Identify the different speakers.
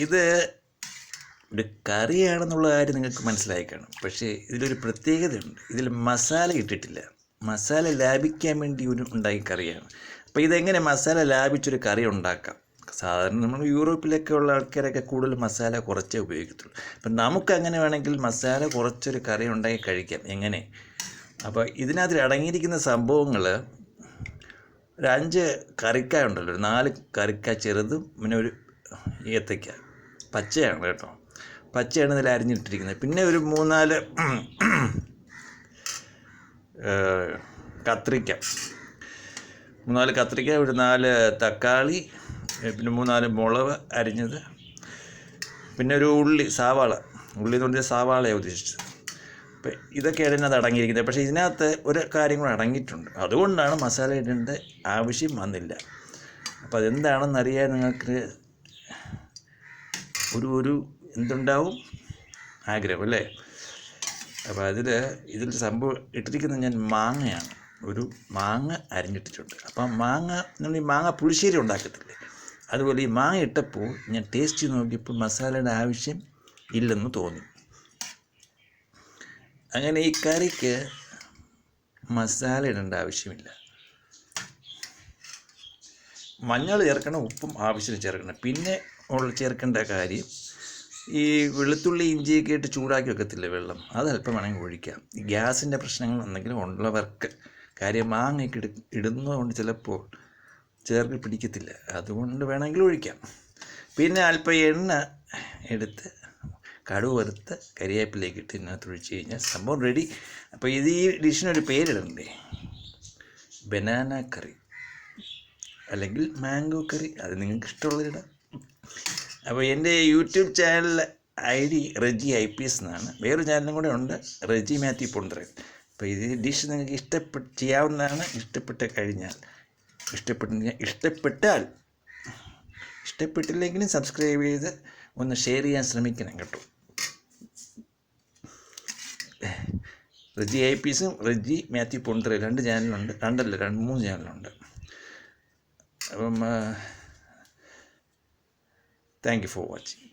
Speaker 1: ഇത് ഒരു കറിയാണെന്നുള്ള കാര്യം നിങ്ങൾക്ക് മനസ്സിലായി കാണും. പക്ഷേ ഇതിലൊരു പ്രത്യേകതയുണ്ട്. ഇതിൽ മസാല ഇട്ടിട്ടില്ല. മസാല ലാഭിക്കാൻ വേണ്ടി ഒരു ഉണ്ടാക്കിയ കറിയാണ്. അപ്പോൾ ഇതെങ്ങനെ മസാല ലാഭിച്ചൊരു കറി ഉണ്ടാക്കാം? സാധാരണ നമ്മൾ യൂറോപ്പിലൊക്കെ ഉള്ള ആൾക്കാരൊക്കെ കൂടുതൽ മസാല കുറച്ചേ ഉപയോഗിക്കത്തുള്ളൂ. അപ്പം നമുക്കങ്ങനെ വേണമെങ്കിൽ മസാല കുറച്ചൊരു കറി ഉണ്ടാക്കി കഴിക്കാം. എങ്ങനെ? അപ്പോൾ ഇതിനകത്ത് അടങ്ങിയിരിക്കുന്ന സംഭവങ്ങൾ ഒരു 5 കറിക്കായ ഉണ്ടല്ലോ, ഒരു 4 കറിക്കായ ചെറുതും പിന്നെ ഒരു ഏത്തയ്ക്ക പച്ചയാണ് കേട്ടോ, പച്ചയാണ് ഇതിൽ അരിഞ്ഞിട്ടിരിക്കുന്നത്. പിന്നെ ഒരു 3-4 കത്രിക്ക, 3-4 കത്രിക്ക, ഒരു 4 തക്കാളി, പിന്നെ 3-4 മുളക് അരിഞ്ഞത്, പിന്നെ ഒരു ഉള്ളി, ഉള്ളി എന്ന് പറഞ്ഞാൽ സവാളയാണ് ഉദ്ദേശിച്ചത്. അപ്പം ഇതൊക്കെയാണ് ഇതിനകത്ത് അടങ്ങിയിരിക്കുന്നത്. പക്ഷേ ഇതിനകത്ത് ഒരു കാര്യം കൂടെ അടങ്ങിയിട്ടുണ്ട്. അതുകൊണ്ടാണ് മസാല ഇടേണ്ട ആവശ്യം വന്നില്ല. അപ്പോൾ അതെന്താണെന്ന് അറിയാൻ നിങ്ങൾക്ക് ഒരു എന്തുണ്ടാവും, ആഗ്രഹം അല്ലേ? അപ്പോൾ ഇതിൽ സംഭവം ഇട്ടിരിക്കുന്നത് ഞാൻ മാങ്ങയാണ്. ഒരു മാങ്ങ അരിഞ്ഞിട്ടിട്ടുണ്ട്. അപ്പം നമ്മൾ ഈ മാങ്ങ പുളിശ്ശേരി ഉണ്ടാക്കത്തില്ലേ, അതുപോലെ ഈ മാങ്ങ ഇട്ടപ്പോൾ ഞാൻ ടേസ്റ്റ് ചെയ്ത് നോക്കിയപ്പോൾ മസാലയുടെ ആവശ്യം ഇല്ലെന്ന് തോന്നി. അങ്ങനെ ഈ കറിക്ക് മസാല ഇടേണ്ട ആവശ്യമില്ല. മഞ്ഞൾ ചേർക്കണം, ഉപ്പും ആവശ്യത്തിന് ചേർക്കണം. പിന്നെ ചേർക്കേണ്ട കാര്യം, ഈ വെളുത്തുള്ളി ഇഞ്ചിയൊക്കെ ഇട്ട് ചൂടാക്കി വെക്കത്തില്ല വെള്ളം, അത് അല്പം വേണമെങ്കിൽ ഒഴിക്കാം. ഈ ഗ്യാസിൻ്റെ പ്രശ്നങ്ങൾ എന്തെങ്കിലും ഉള്ളവർക്ക്, കാര്യം മാങ്ങയൊക്കെ ഇടുന്നതുകൊണ്ട് ചിലപ്പോൾ ചേർക്ക് പിടിക്കത്തില്ല, അതുകൊണ്ട് വേണമെങ്കിൽ ഒഴിക്കാം. പിന്നെ അല്പം എണ്ണ എടുത്ത് കടുക് വറുത്ത് കരിവേപ്പിലേക്ക് ഇട്ട് ഇതിനകത്ത് ഒഴിച്ച് കഴിഞ്ഞാൽ സംഭവം റെഡി. അപ്പോൾ ഈ ഡിഷിനൊരു പേരിടണ്ടേ, ബനാന കറി അല്ലെങ്കിൽ മാംഗോ കറി, അത് നിങ്ങൾക്ക് ഇഷ്ടമുള്ളതിടാം. അപ്പോൾ എൻ്റെ YouTube channel ID Reji IPS എന്നാണ്. വേറൊരു ചാനലും കൂടെ ഉണ്ട്, റെജി മാത്യു പൊണ്ടറൻ. അപ്പോൾ ഈ ഡിഷ് നിങ്ങൾക്ക് ചെയ്യാവുന്നതാണ്. ഇഷ്ടപ്പെട്ടില്ലെങ്കിലും സബ്സ്ക്രൈബ് ചെയ്ത് ഒന്ന് ഷെയർ ചെയ്യാൻ ശ്രമിക്കണം കേട്ടോ. റെജി IPSും റെജി മാത്യു പൊണ്ടറൻ 2 ചാനലുണ്ട്. 3 ചാനലുണ്ട്. അപ്പം താങ്ക് യു ഫോർ വാച്ചിങ്.